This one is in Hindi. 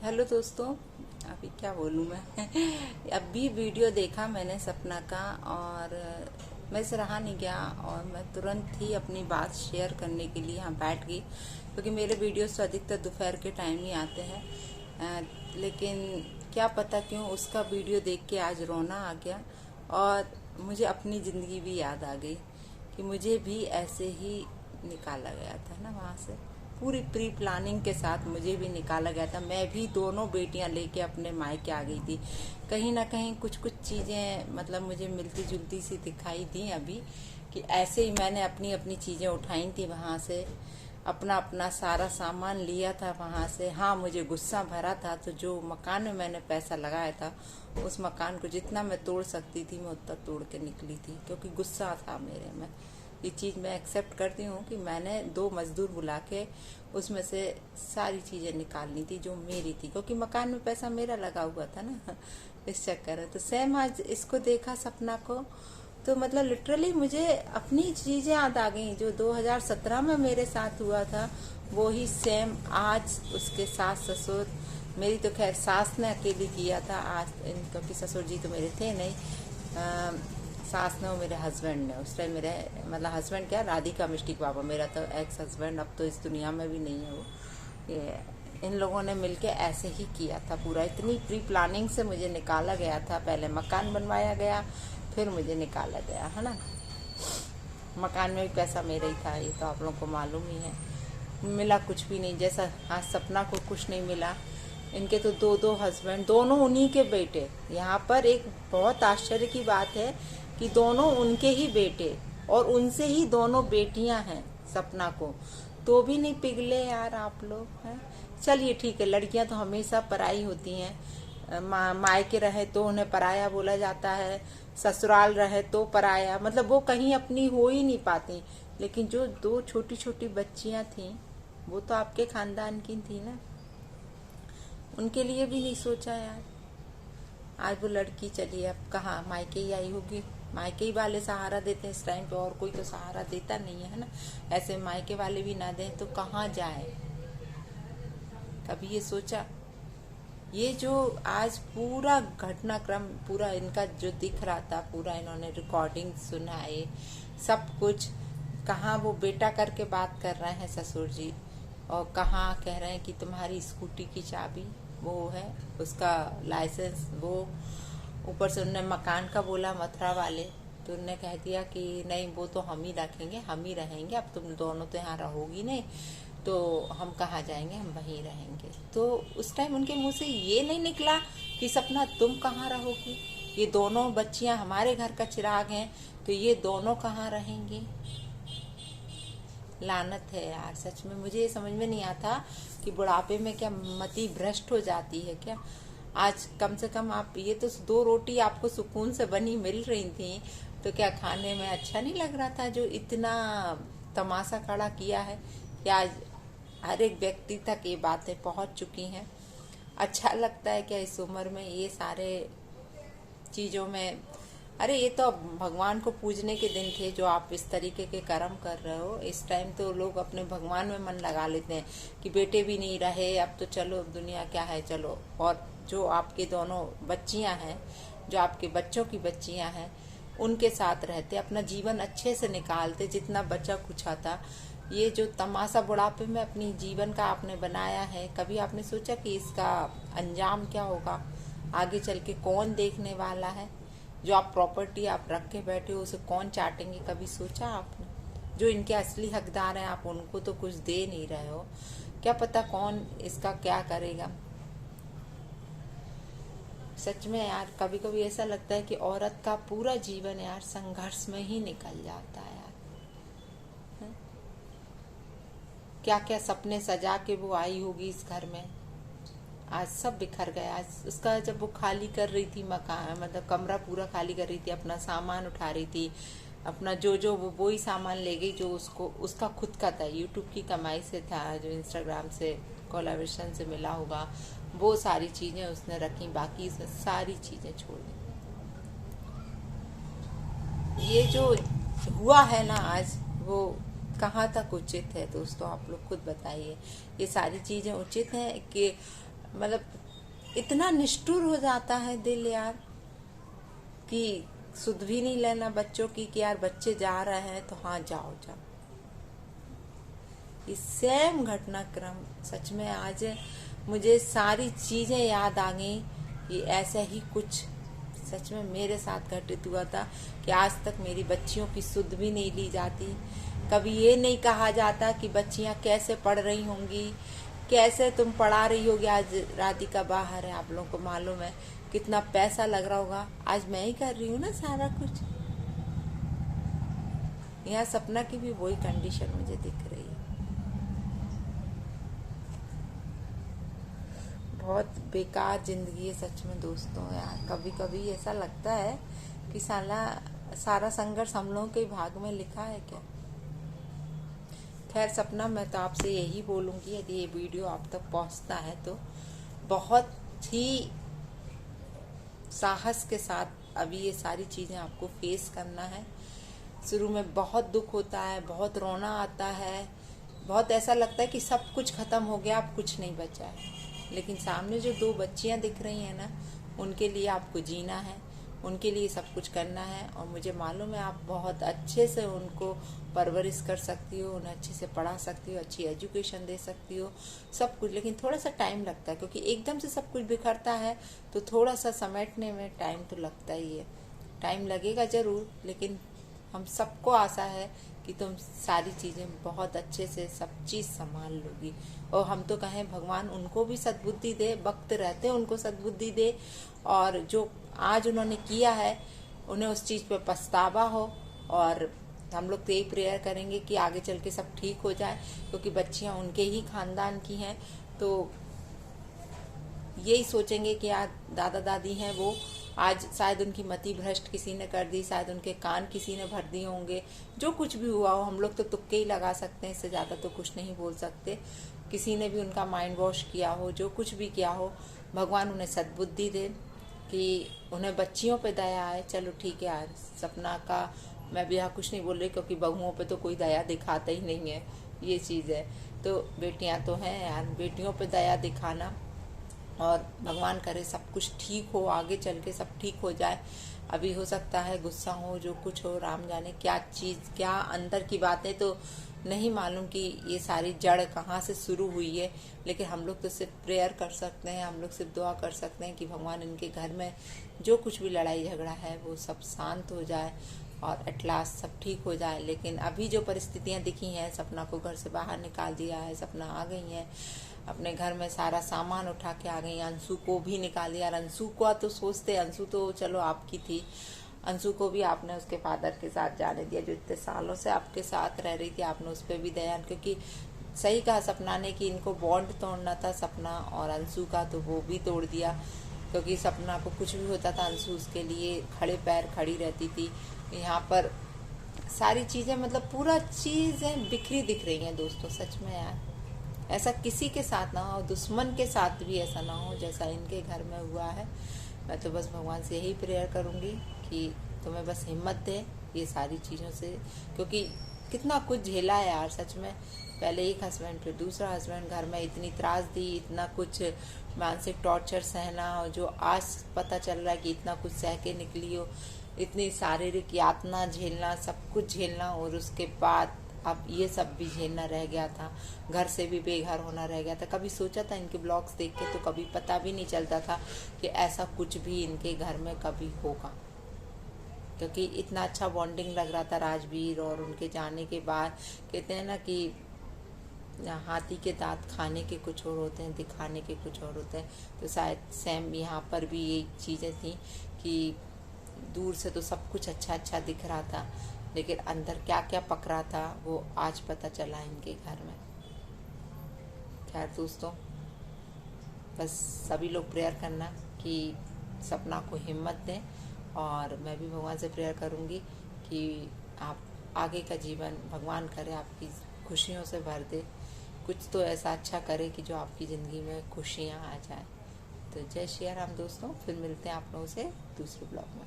हेलो दोस्तों। अभी क्या बोलूँ मैं अभी वीडियो देखा मैंने सपना का और मैं से रहा नहीं गया और मैं तुरंत ही अपनी बात शेयर करने के लिए यहाँ बैठ गई, क्योंकि मेरे वीडियोस तो अधिकतर दोपहर के टाइम ही आते हैं। लेकिन क्या पता क्यों उसका वीडियो देख के आज रोना आ गया और मुझे अपनी ज़िंदगी भी याद आ गई कि मुझे भी ऐसे ही निकाला गया था ना, वहाँ से पूरी प्री प्लानिंग के साथ मुझे भी निकाला गया था। मैं भी दोनों बेटियां लेके अपने मायके आ गई थी। कहीं ना कहीं कुछ कुछ चीज़ें मतलब मुझे मिलती जुलती सी दिखाई दी अभी, कि ऐसे ही मैंने अपनी अपनी चीज़ें उठाई थी वहाँ से, अपना अपना सारा सामान लिया था वहाँ से। हाँ, मुझे गुस्सा भरा था, तो जो मकान में मैंने पैसा लगाया था उस मकान को जितना मैं तोड़ सकती थी मैं उतना तोड़ के निकली थी, क्योंकि गुस्सा था मेरे में। ये चीज़ मैं एक्सेप्ट करती हूँ कि मैंने 2 मजदूर बुला के उसमें से सारी चीज़ें निकालनी थी जो मेरी थी, क्योंकि मकान में पैसा मेरा लगा हुआ था ना इस चक्कर में। तो सेम आज इसको देखा सपना को, तो मतलब लिटरली मुझे अपनी चीज़ें याद आ गई जो 2017 में मेरे साथ हुआ था, वो ही सेम आज उसके सास ससुर। मेरी तो खैर सास ने अकेली किया था आज, क्योंकि ससुर जी तो मेरे थे नहीं। सास ने और मेरे हस्बैंड ने उस टाइम, मेरे मतलब हस्बैंड क्या, राधिका मिस्टिक बाबा, मेरा तो एक्स हस्बैंड अब तो इस दुनिया में भी नहीं है वो। ये इन लोगों ने मिलके ऐसे ही किया था पूरा। इतनी प्री प्लानिंग से मुझे निकाला गया था। पहले मकान बनवाया गया, फिर मुझे निकाला गया, है ना। मकान में भी पैसा मेरा ही था, ये तो आप लोगों को मालूम ही है। मिला कुछ भी नहीं, जैसा आज सपना को कुछ नहीं मिला। इनके तो 2 हस्बैंड, दोनों उन्हीं के बेटे। यहाँ पर एक बहुत आश्चर्य की बात है कि दोनों उनके ही बेटे और उनसे ही दोनों बेटियां हैं सपना को, तो भी नहीं पिघले यार आप लोग हैं। चलिए ठीक है, लड़कियां तो हमेशा पराई होती हैं। मायके रहे तो उन्हें पराया बोला जाता है, ससुराल रहे तो पराया, मतलब वो कहीं अपनी हो ही नहीं पाती। लेकिन जो 2 छोटी छोटी बच्चियां थी वो तो आपके खानदान की थी ना, उनके लिए भी नहीं सोचा यार। आज वो लड़की चली अब कहाँ, मायके ही आई होगी। मायके ही वाले सहारा देते हैं इस टाइम पे, और कोई तो सहारा देता नहीं है ना। ऐसे मायके वाले भी ना दें तो कहाँ जाए, कभी ये सोचा? ये जो आज पूरा घटनाक्रम पूरा इनका जो दिख रहा था, पूरा इन्होंने रिकॉर्डिंग सुनाए सब कुछ, कहाँ वो बेटा करके बात कर रहे हैं ससुर जी, और कहाँ कह रहे हैं कि तुम्हारी स्कूटी की चाबी वो है, उसका लाइसेंस वो। ऊपर से उनने मकान का बोला मथुरा वाले, तो उनने कह दिया कि नहीं वो तो हम ही रखेंगे, हम ही रहेंगे, अब तुम दोनों तो यहाँ रहोगी नहीं तो हम कहाँ जाएंगे, हम वहीं रहेंगे। तो उस टाइम उनके मुंह से ये नहीं निकला कि सपना तुम कहाँ रहोगी, ये दोनों बच्चियां हमारे घर का चिराग हैं, तो ये दोनों कहाँ रहेंगी। लानत है यार, सच में मुझे ये समझ में नहीं आता कि बुढ़ापे में क्या मति भ्रष्ट हो जाती है क्या। आज कम से कम आप, ये तो 2 रोटी आपको सुकून से बनी मिल रही थी, तो क्या खाने में अच्छा नहीं लग रहा था? जो इतना तमाशा खड़ा किया है कि आज हर एक व्यक्ति तक ये बातें पहुंच चुकी हैं। अच्छा लगता है क्या इस उम्र में ये सारे चीज़ों में? अरे ये तो भगवान को पूजने के दिन थे जो आप इस तरीके के कर्म कर रहे हो। इस टाइम तो लोग अपने भगवान में मन लगा लेते हैं कि बेटे भी नहीं रहे, अब तो चलो दुनिया क्या है, चलो। और जो आपके दोनों बच्चियां हैं, जो आपके बच्चों की बच्चियां हैं, उनके साथ रहते, अपना जीवन अच्छे से निकालते जितना बचा कुछा था। ये जो तमाशा बुढ़ापे में अपनी जीवन का आपने बनाया है, कभी आपने सोचा कि इसका अंजाम क्या होगा, आगे चल के कौन देखने वाला है? जो आप प्रॉपर्टी आप रख के बैठे हो उसे कौन चाटेंगे, कभी सोचा आपने? जो इनके असली हकदार हैं आप उनको तो कुछ दे नहीं रहे हो, क्या पता कौन इसका क्या करेगा। सच में यार, कभी कभी ऐसा लगता है कि औरत का पूरा जीवन यार संघर्ष में ही निकल जाता है यार। क्या क्या सपने सजा के वो आई होगी इस घर में, आज सब बिखर गया। आज उसका जब वो खाली कर रही थी मकान, मतलब कमरा पूरा खाली कर रही थी, अपना सामान उठा रही थी, अपना जो वो ही सामान ले गई जो उसको उसका खुद का था, यूट्यूब की कमाई से था, जो इंस्टाग्राम से कोलैबोरेशन से मिला होगा, वो सारी चीज़ें उसने रखी, बाकी उसने सारी चीज़ें छोड़ दी। ये जो हुआ है ना आज, वो कहाँ तक उचित है दोस्तों, आप लोग खुद बताइए। ये सारी चीज़ें उचित हैं कि मतलब इतना निष्ठुर हो जाता है दिल यार कि सुध भी नहीं लेना बच्चों की कि यार बच्चे जा रहे हैं तो हाँ जाओ जाओ। इस सेम घटनाक्रम सच में आज मुझे सारी चीजें याद आ गई कि ऐसा ही कुछ सच में मेरे साथ घटित हुआ था कि आज तक मेरी बच्चियों की सुध भी नहीं ली जाती। कभी ये नहीं कहा जाता कि बच्चियां कैसे पढ़ रही होंगी, कैसे तुम पढ़ा रही होगी। आज राधिका बाहर है, आप लोगों को मालूम है कितना पैसा लग रहा होगा। आज मैं ही कर रही हूँ ना सारा कुछ। यहाँ सपना की भी वही कंडीशन मुझे दिख रही है। बहुत बेकार जिंदगी है सच में दोस्तों यार। कभी कभी ऐसा लगता है कि सारा संघर्ष हम लोगों के भाग में लिखा है क्या। खैर सपना, मैं तो आपसे यही बोलूंगी यदि ये वीडियो आप तक पहुंचता है तो बहुत ही साहस के साथ अभी ये सारी चीजें आपको फेस करना है। शुरू में बहुत दुख होता है, बहुत रोना आता है, बहुत ऐसा लगता है कि सब कुछ खत्म हो गया, अब कुछ नहीं बचा है। लेकिन सामने जो 2 बच्चियां दिख रही हैं ना, उनके लिए आपको जीना है, उनके लिए सब कुछ करना है। और मुझे मालूम है आप बहुत अच्छे से उनको परवरिश कर सकती हो, उन्हें अच्छे से पढ़ा सकती हो, अच्छी एजुकेशन दे सकती हो, सब कुछ। लेकिन थोड़ा सा टाइम लगता है क्योंकि एकदम से सब कुछ बिखरता है तो थोड़ा सा समेटने में टाइम तो लगता ही है। टाइम लगेगा जरूर, लेकिन हम सबको आशा है कि तुम सारी चीजें बहुत अच्छे से सब चीज संभाल लोगी। और हम तो कहें भगवान उनको भी सद्बुद्धि दे, वक्त रहते उनको सद्बुद्धि दे, और जो आज उन्होंने किया है उन्हें उस चीज पे पछतावा हो। और हम लोग तो यही प्रेयर करेंगे कि आगे चल के सब ठीक हो जाए, क्योंकि बच्चियां उनके ही खानदान की हैं। तो यही सोचेंगे कि आज दादा दादी हैं वो, आज शायद उनकी मति भ्रष्ट किसी ने कर दी, शायद उनके कान किसी ने भर दिए होंगे। जो कुछ भी हुआ हो, हम लोग तो तुक्के ही लगा सकते हैं, इससे ज़्यादा तो कुछ नहीं बोल सकते। किसी ने भी उनका माइंड वॉश किया हो, जो कुछ भी किया हो, भगवान उन्हें सद्बुद्धि दे कि उन्हें बच्चियों पे दया आए। चलो ठीक है यार, सपना का मैं भी यहाँ कुछ नहीं बोल रही क्योंकि बहुओं पे तो कोई दया दिखाता ही नहीं है, ये चीज़ है। तो बेटियाँ तो हैं यार, बेटियों पे दया दिखाना, और भगवान करे सब कुछ ठीक हो, आगे चल के सब ठीक हो जाए। अभी हो सकता है गुस्सा हो, जो कुछ हो, राम जाने क्या चीज़, क्या अंदर की बातें तो नहीं मालूम कि ये सारी जड़ कहाँ से शुरू हुई है। लेकिन हम लोग तो सिर्फ प्रेयर कर सकते हैं, हम लोग सिर्फ दुआ कर सकते हैं कि भगवान इनके घर में जो कुछ भी लड़ाई झगड़ा है वो सब शांत हो जाए और एट लास्ट सब ठीक हो जाए। लेकिन अभी जो परिस्थितियां दिखी हैं, सपना को घर से बाहर निकाल दिया है, सपना आ गई है अपने घर में, सारा सामान उठा के आ गई, अंशु को भी निकाल दिया। अंशु को तो सोचते, अंशु तो चलो आपकी थी, अंशु को भी आपने उसके फादर के साथ जाने दिया, जो इतने सालों से आपके साथ रह रही थी, आपने उस पर भी दया, क्योंकि सही कहा सपना ने कि इनको बॉन्ड तोड़ना था सपना और अंशु का, तो वो भी तोड़ दिया। क्योंकि सपना को कुछ भी होता था अंशु उसके लिए खड़े पैर खड़ी रहती थी। यहाँ पर सारी चीज़ें मतलब पूरा चीज़ें बिखरी दिख रही हैं दोस्तों। सच में यार ऐसा किसी के साथ ना हो, दुश्मन के साथ भी ऐसा ना हो जैसा इनके घर में हुआ है। मैं तो बस भगवान से यही प्रेयर करूँगी कि तुम्हें बस हिम्मत दे ये सारी चीज़ों से, क्योंकि कितना कुछ झेला है यार सच में। पहले एक हस्बैंड, फिर दूसरा हस्बैंड, घर में इतनी त्रास दी, इतना कुछ मानसिक टॉर्चर सहना, और जो आज पता चल रहा है कि इतना कुछ सह के निकली हो, इतनी शारीरिक यातना झेलना, सब कुछ झेलना, और उसके बाद अब ये सब भी झेलना रह गया था, घर से भी बेघर होना रह गया था। कभी सोचा था इनके ब्लॉग्स देख के तो कभी पता भी नहीं चलता था कि ऐसा कुछ भी इनके घर में कभी होगा, क्योंकि इतना अच्छा बॉन्डिंग लग रहा था राजवीर और उनके जाने के बाद। कहते हैं ना कि हाथी के दांत खाने के कुछ और होते हैं, दिखाने के कुछ और होते हैं। तो शायद सेम यहाँ पर भी ये चीज़ें थी कि दूर से तो सब कुछ अच्छा अच्छा दिख रहा था, लेकिन अंदर क्या क्या पक रहा था वो आज पता चला इनके घर में। खैर दोस्तों, बस सभी लोग प्रेयर करना कि सपना को हिम्मत दें, और मैं भी भगवान से प्रेयर करूंगी कि आप आगे का जीवन भगवान करे आपकी खुशियों से भर दे, कुछ तो ऐसा अच्छा करे कि जो आपकी ज़िंदगी में खुशियाँ आ जाए। तो जय श्री राम दोस्तों, फिर मिलते हैं आप लोगों से दूसरे ब्लॉग में।